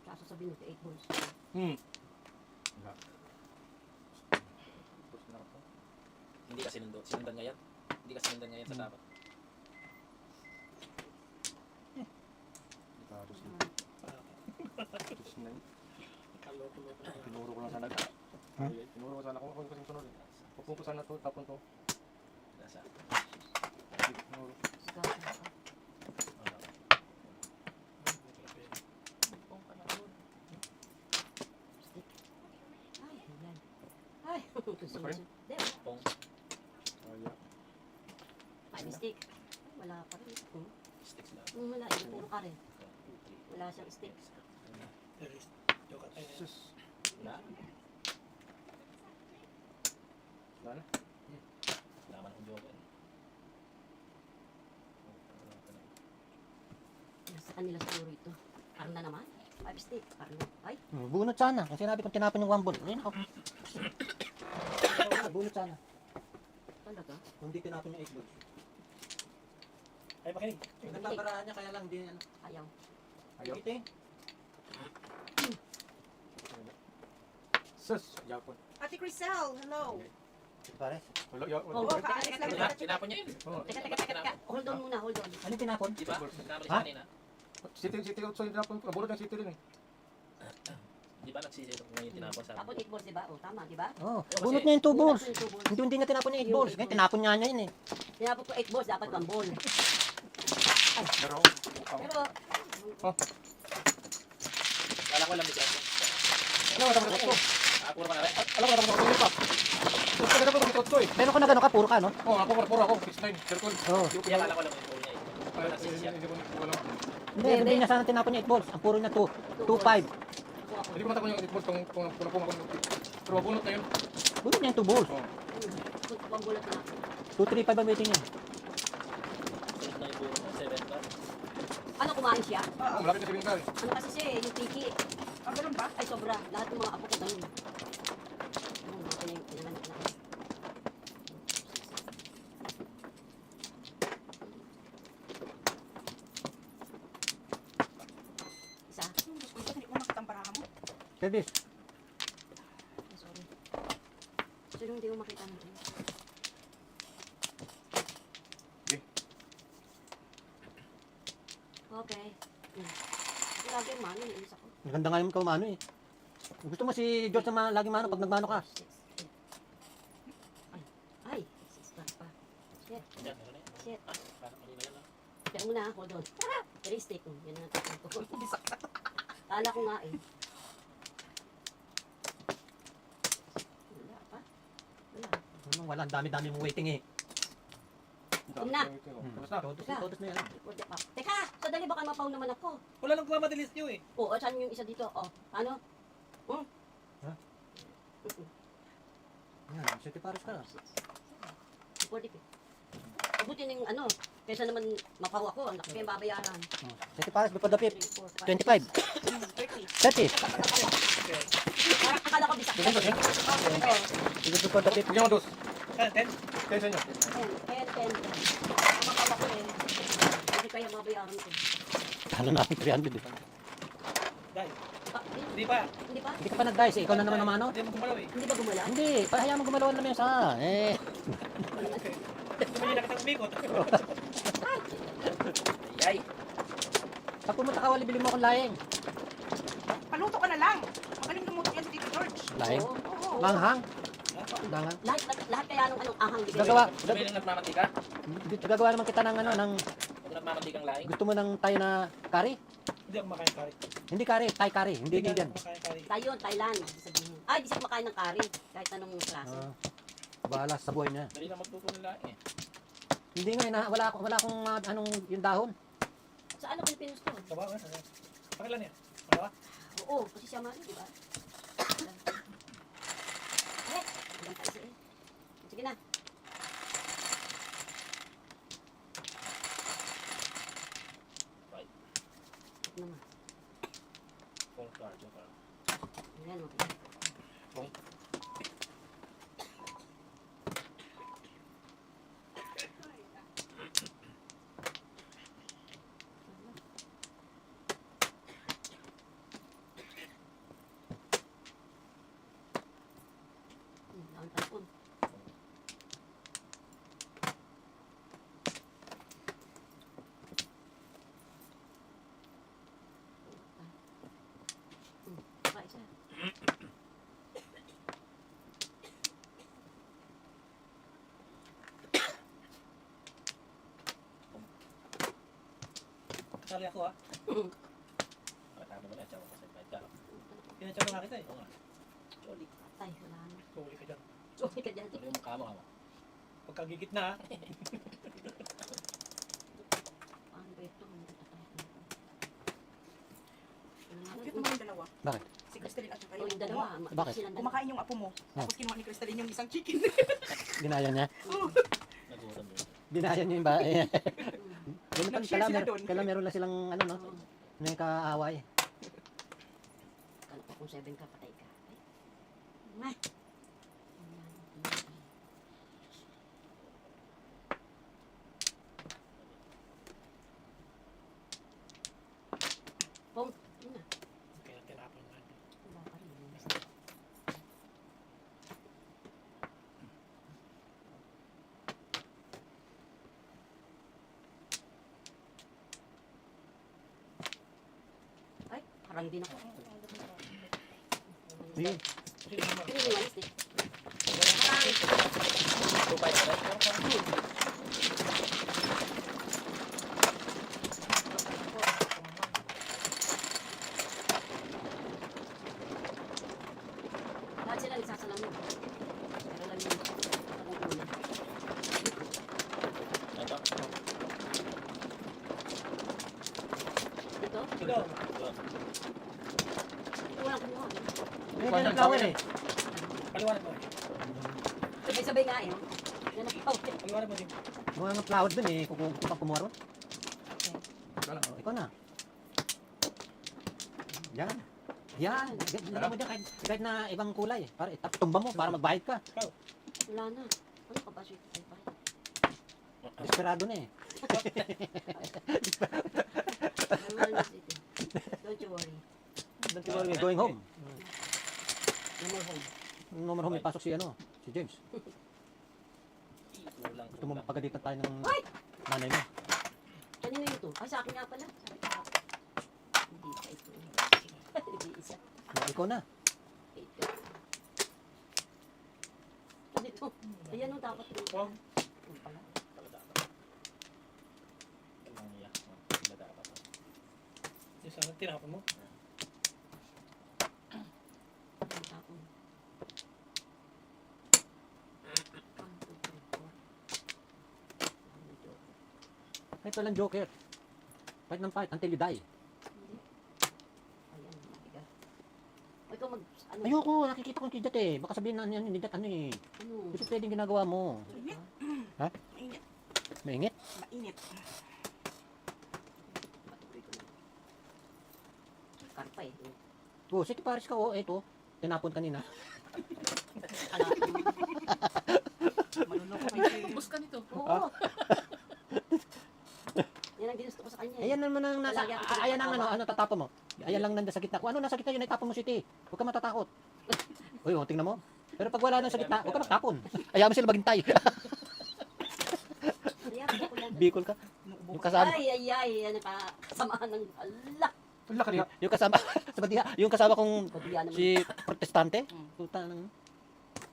Kaso sabihin mo, 8 balls. Wala. Hindi ka sinundan ngayon. Hindi ka sinundan ngayon sa dapat. Tapos na. Tapos na yun. Kaloko-loko. Tinuro ko lang sana. Ha? Tinuro ko sana kung ako yung kasing sunod. Pupong ko sana to, tapon to. Nasa. Tinuro. Kaso. Ay, yan. Ay, gusto mo rin? siya. Di, wala. Pong. Kaya. Ay, mistake. Wala pa rin. Sticks lang. Wala, ito puro ka rin. 2, 3. Wala siyang stick. Sus. Na. Wala na. Laman ang joker. Sa kanila siguro ito. Parang na naman. 5 stick. Parang, ay, Bunot sana. Kung sinabi kong tinapon yung 1 ball. Ayun ako. Bunot sana. talaga. Kung di tinapon yung 8 balls. Ay, makinig. Yung nagbabaraan niya kaya lang di ano. Ayaw. Ayaw. Ito eh. Sus, yapon. Ate Crisel, hello. Pares. Wala, ya. Oh, Wala. teka, teka, teka, teka. Tinapon niya yun. Oh. Teka. Hold on muna, hold on. Ano tinapon? Di ba? Tinapon Ha? siya kanina. City Otso yung tinapon ko. Nabulot ng City rin eh. Di ba nagsisito kung ngayon tinapon sa Tapos 8 balls, diba? O, tama, diba? Oh, Kasi- bunot niya yung 2 balls. Yung 2 balls. Hindi niya tinapon yung 8 balls. Ngayon tinapon niya yun eh. Tinapos ko 8 balls, dapat 1 ball. Pero, Pero, Kala ko lang may tinapon. ano ka tapos ko? Puro ka na rin. Alam ko na tapos ko pa. Gusto ka tapos ko eh. Pero kung nagano ka, puro ka, no? Oh, ako puro ako. 6'9", circle. Oo. Kaya kala ko lang may puro niya eh. Pero nagsisisiya. Hindi ko wala. Hindi niya sana tinapon yung 8 balls. Ang puro niya 2, 2-5. Hindi ko matapon yung itbol kung ako. Pero mabunot na yun. Bunot niya yung 2 balls. Oh. pambulat na. 2-3-5 ang waiting niya. Sunod na yung puro ng 7 plus. Ano, kumain siya? Oh, malapit na si Bingkal. Ano kasi siya yung tiki. Ah, ganun ba? Ay, sobra. Lahat ng mga apo ko ganun. Ano, mga pinanganak na. Isa. Gusto hindi ko makita ang baraha mo. Service. Ay, sorry. Sino hindi ko makita ng ano? Okay. Ako lagi yung mano, nainis ako. Maganda nga yung kumano eh. Gusto mo si George na lagi mano pag nagmano ka. 6, 8. Ay, 6 plus pa. Shit, Yan, meron na yun. shit. Parang kanina yan ah. Kaya muna, hold on. Realistic. Yan ang natin ko. Kala ko nga eh. Wala pa. Wala. Wala, ang dami-dami mong waiting eh. Huwag na. Tapos na. Todos na yan. Pwede pa. Teka, sandali baka mapaw naman ako. Wala lang kumamadalis niyo eh. O, saan yung isa dito? O, ano? Ha? Yan, City Paris ka. 40. Mabuti ng ano, kaysa naman mapaw ako, ang laki kayong babayaran. Oh, City Paris before the 5th. 3, 4, 5. 25. 30. Parang akala ko bisa. Sige, sige. Before the 5th. Bigyan mo dos. 10? 10 sa inyo. 10. Mapaw ako eh. Hindi kaya babayaran ko. Talo natin 300 eh. Dahil. Ah, Hindi pa. hindi ba? Hindi ka pa nag-dice eh. Ikaw na naman namano. Hindi mo kumalaw eh. Hindi ba gumala? Hindi, hayaan mo gumalawan lang yung sa. Eh, Tumili na kitang umikot. Ay, pag pumunta ka, wali bili mo akong laing. Paluto ka na lang. Magaling lumuto yan si Tito George. Laing? Oo. Manghang? Manghang? Lahat kaya nung anong ahang bigay. Gagawa, tumili ng nagmamantika. gagawa naman kita ng ano, ng, Kung nagmamantikang laing. gusto mo ng tayo na curry? Hindi ako makain curry. Hindi curry, Thai curry, hindi vegan. makain curry. Tayo, Thailand. Sabihin. Ay, di siya kumakain ng curry. Kahit anong klase. Bahala sa buhay niya. Dali lang magluto ng laing eh. Hindi nga, wala akong anong yung dahon. Sa ano Pilipinos to? Kabawa na. Pakilan yan. Kabawa? Oo, kasi siya mali, di ba? Eh, ilang pa isa eh. Sige na. Right. Ito naman. 4 cards. Ayan, okay. Ang tapon. Pa isa. Sali ako ah. Tama mo na. Tsawa ko sa iPad ka. Pinatsawa nga kita eh. Oo nga. Sorry. Ay, wala na. Sorry ka dyan. Sorry ka dyan. Sorry yung mukha mo ha. Pagkagigit na ha. Ano ba ito? Ang cute naman yung dalawa. Bakit? Si Crystalline at saka O, yung yung dalawa. apo mo. Bakit? Silang dalawa. Kumakain yung apo mo. Tapos kinuha ni Crystalline yung isang chicken. Ginaya niya? Nagutom yun. Ginaya niya yung ba? Eh, Mm. ganun pa, Nag-share sila kala doon. meron lang silang ano no? May kaaway. kung 7 ka, patay ka. Meh. Pong, yun na. Kaya tinapon nga. Wala pa rin. Ay, parang din ako. Sige. Hindi mo walis eh. Tupay, okay? Lahat sila nagsasalamin. Pero lang yun. Nakukunan. Ito. Dito? Ito. Ito walang kumuha. May ganun flower eh. Paliwanag mo. Sabay-sabay nga eh. Yan ang power. Paliwanag mo din. Mga flower dun eh. Kung kumuha ron. Oh, ikaw na. Yan. Yan. Lagyan mo dyan kahit na ibang kulay. Para tumba mo para magbayad ka. Wala na. Ano ka ba, sweet? Ay, bye. Desperado na eh. Wala na, sweet. Don't you worry. Don't you worry, going home. No more home. No more home, may pasok si ano, si James. Kulang. Gusto mo mapagalitan tayo ng Ay! nanay mo. Kanino yun to? Ay, sa akin nga pala. Sa akin nga. Hindi ka ito. Hindi isa. Ikaw na. Ito. Dito. Ayan o, dapat ito. Wow. Ano pala? Yung sa tinapon mo? Ang tapon. 1, 2, 3, 4. Kahit walang joker. Fight ng fight until you die. Hindi. Ayan, mabigat. O ikaw mag... Ano? Ayoko, nakikita ko yung kidat eh. Baka sabihin na yan, kidat ano eh. Ano? Gusto pwedeng ginagawa mo. Ano ba? Mainit. Maingit. Mainit. Patuloy ko na. Karpa eh. Oh, sige pares ka oh, eto. Tinapon kanina. Ala. Maluloko kayo. Ubus ka nito. Oo. Yan ang ginusto ko sa kanya. eh. Ayan naman ang nasa, Lalagyan ko sa ayan ang katawa. ano tatapon mo. Ayan lang nanda sa gitna. Kung ano nasa gitna yun, itapon mo si T. Huwag ka matatakot. Uy, oh, tingnan mo. Pero pag wala nang sa gitna, huwag ka magtapon. Ayaw mo sila maghintay. Ayan, ako yan. Bicol ka. Yung kasama, Ay, yan ang kasamaan ng ala. Wala ka rin. yung kasama, sa Badiha, yung kasama kong Kabiya naman. si protestante. Puta nang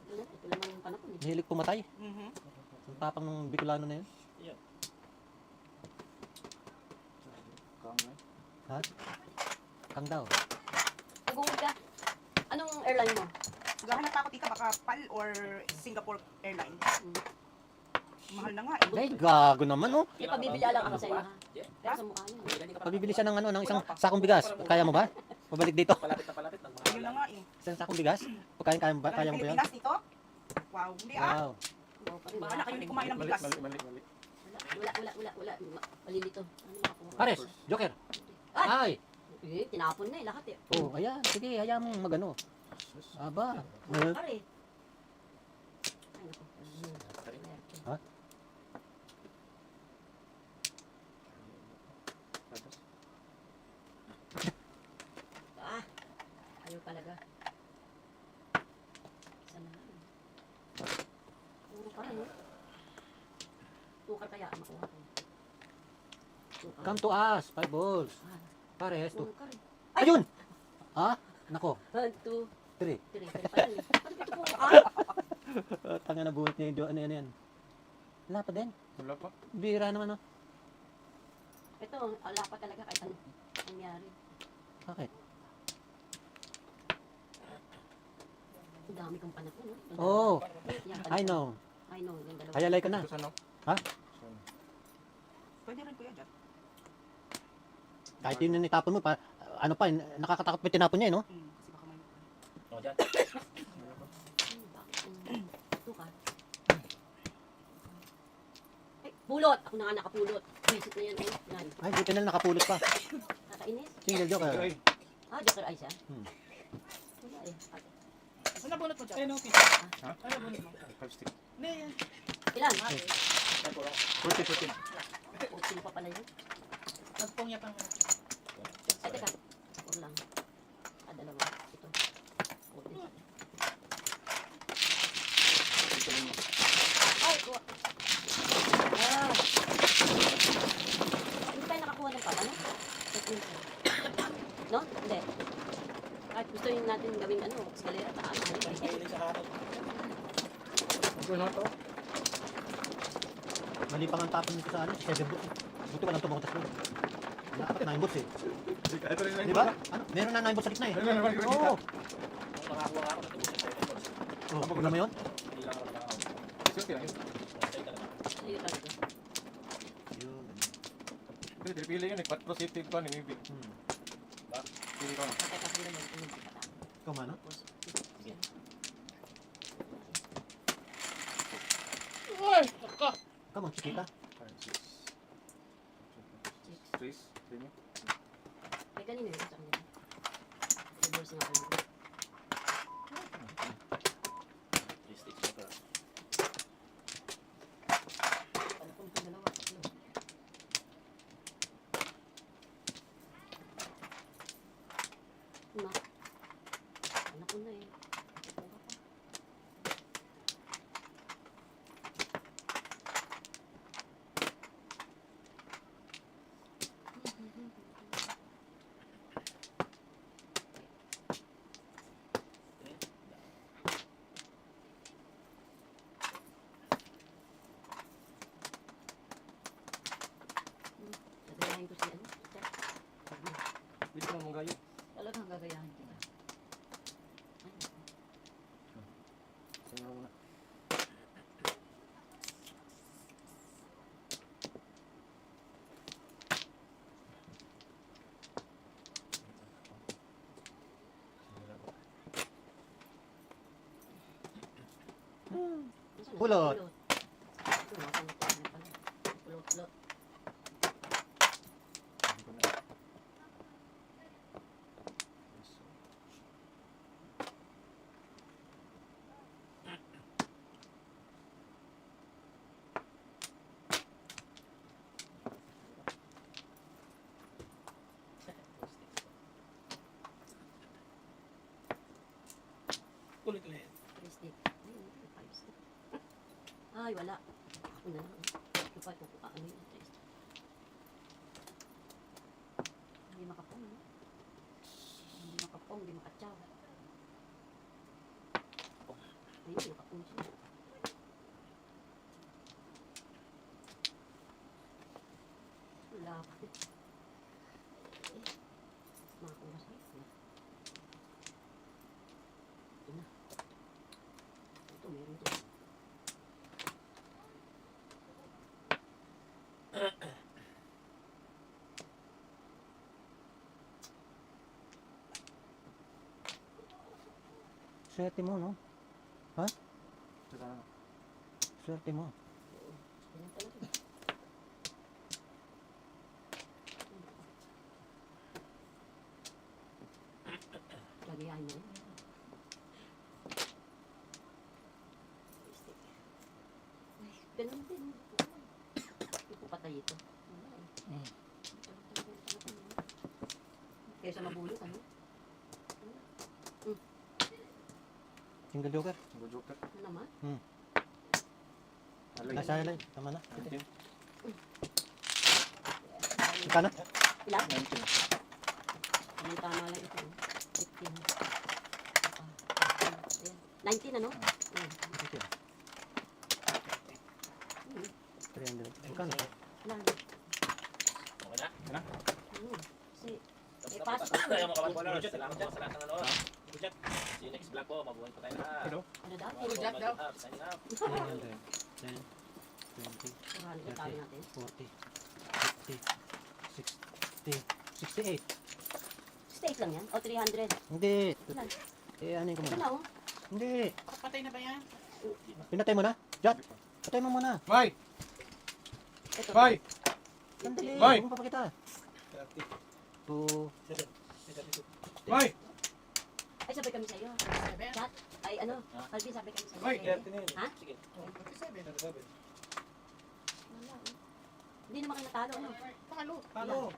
Ito naman yung panahon eh. hilig pumatay. Mhm. Ang tapang ng Bicolano na yun. Kang daw. Mag-uwi ka. Anong airline mo? Gahanap ako tika baka PAL or Singapore Airlines. Mahal na nga eh. Ay, gago naman oh. May pabibili lang ako sa iyo ha. Pero sa mukha niyo. Pabibili siya ng ano, ng isang sakong bigas. Kaya mo ba? Pabalik dito. Palapit na palapit ng mga Yun na nga eh. Isang sakong bigas? Pagkain kaya mo ba? Kaya mo ba yun? Pilipinas dito? Wow, hindi ah. Wow. Wow, pa rin. Bahala kayo hindi kumain ng Mali, bigas. mali. Wala. Malilito. Ano makakuha? Pares, Joker. Ay! Ay! Eh, tinapon na eh lahat eh. Oh, ayan. Sige, hayaan mong magano. Aba. Pare. Ay, naku. Ha? Ah, ayaw talaga. Isa na lang. Puro pa rin, eh. Tukar kaya ang makuha ko. Tukar. Come to us. 5 balls. Ah, Pares. tukar eh. Ayun! Ha? Nako. 1, 2, 3. 3. Pwede pa rin eh. Ba't dito po? Ah! Tanga na buhat niya yung ano yan. Wala pa din. Wala pa. Bira naman oh. Ito, ala pa talaga kahit ano nangyari. Bakit? Ang dami kong panahon, no? Oh, Yan, I know. I know, yung dalawa. Hayalay ka na. Ito sa ano? Pwede rin kuya dyan. Kahit yun yung itapon mo, pa, ano pa, nakakatakot pa yung tinapon niya eh, no? Kasi baka may... O, dyan. Bakit? Ito ka. Ay, pulot! Ako na nga nakapulot. Visit na yan, eh. Yan. Ay, buti na lang nakapulot pa. Nakainis. Single joker. Ay, Ah, Joker Eyes, ah. Eh, ate. Ano nabunot mo dyan? Ayun, okay. Ha? Ano nabunot mo? 5 stick. Hindi, yan. Ilan? Ay, puro. 40. Util pa pala yun. Nagpong niya pang... Ay, teka. Huwag lang. Dalawa. Ito. Util. Ay, kuha. Ah. Hindi tayo nakakuha ng pala, no? No? Hindi. Kahit gusto yun natin gawing ano, eskalera taas. Mahilig sa kanan. Ito na to. Mali pa nga ang tapon nito sa ano, 7 boots. Buti walang tumutas doon. Dapat 9 boots eh. Ito rin lang. Di ba? Ano? Meron na 9 boots sa gitna eh. Ayun na naman. Oo. Kung nakakuha nga ako, natubos sa 7 balls. Oh, alam mo yun? Hindi lang ako nakakaw. Ito lang yun. Stay ka naman. Ayun talaga. Yun. Pili yun eh. 4 city ko ni Mibi. Pili ko na. Patay kasi nila yung hindi pa tayo. Ikaw man, no? Tapos, Ikaw mang chiquita. 5, 6. 3. may kanina yun sa kanila. May balls nga kayo. 3 sticks na per. Ano kung ito dalawa? Tatlo. Na. Anak ko na eh. Kukuha pa. Gagayahin ko si ano? Check. Pili ko na mong gayo. Talagang gagayahin kita. Ay, Tingnan mo na. nasaan na? Pulot. Ito, nasaan na tayo na pala. Pulot. Pili ko na. Kulit ulit. Stick. Ay, 5 stick. Ay, wala. Ako na lang. Ito pa, kukuha. Ano yun? 3 stick. Hindi makapong, no? Hindi makapong, hindi makatsaw. Ayun, nakapong siya. Wala pa. Makakuha sa'yo. Ito na. Ito, meron dyan. Swerte mo, no? Ito na. Swerte mo. Ganyan talaga. Lagayahin mo rin. Stick. Ay, ganun din. Hindi ko patay ito. Wala eh. Kaysa mabulot, ano? Single joker. Go joker. Ano naman? Alay. Nasa highlight. Tama na. 19. Ikana? Ilan? 19. Ang tama lang ito. 15. Ayan. 19 ano? Ayan. Okay. Hmm. 300. Ikana? Ilan? Okay na? Kasi, Tapos Eh, na po. pasok ko. Ayaw mga kapag-followers. Salamat po sa lahat ng nanonood. Good job. See you next vlog po. Mabuhay po tayo lahat. Hello. ano daw? Puro Good job daw. Signing out. 300. 10, 20, 400 tayo natin. 40, 50, 60, 68. 68 lang yan? O 300? Hindi. Ilan? Eh, ano yung Ito kumuna? na oh. Hindi. Patay na ba yan? Pinatay mo na? Jot! Patay mo muna. May! Ito. May! Sandali. Hoy! Huwag mo papakita. 2, May! Ay, sabay kami sa'yo. Chat? Ay, ano? Alvin, sabay kami sa'yo. Hoy, 30 na yun. Ha? Sige. 37. Wala, oh. Hindi naman kayo natalo, ano? Talo. Talo.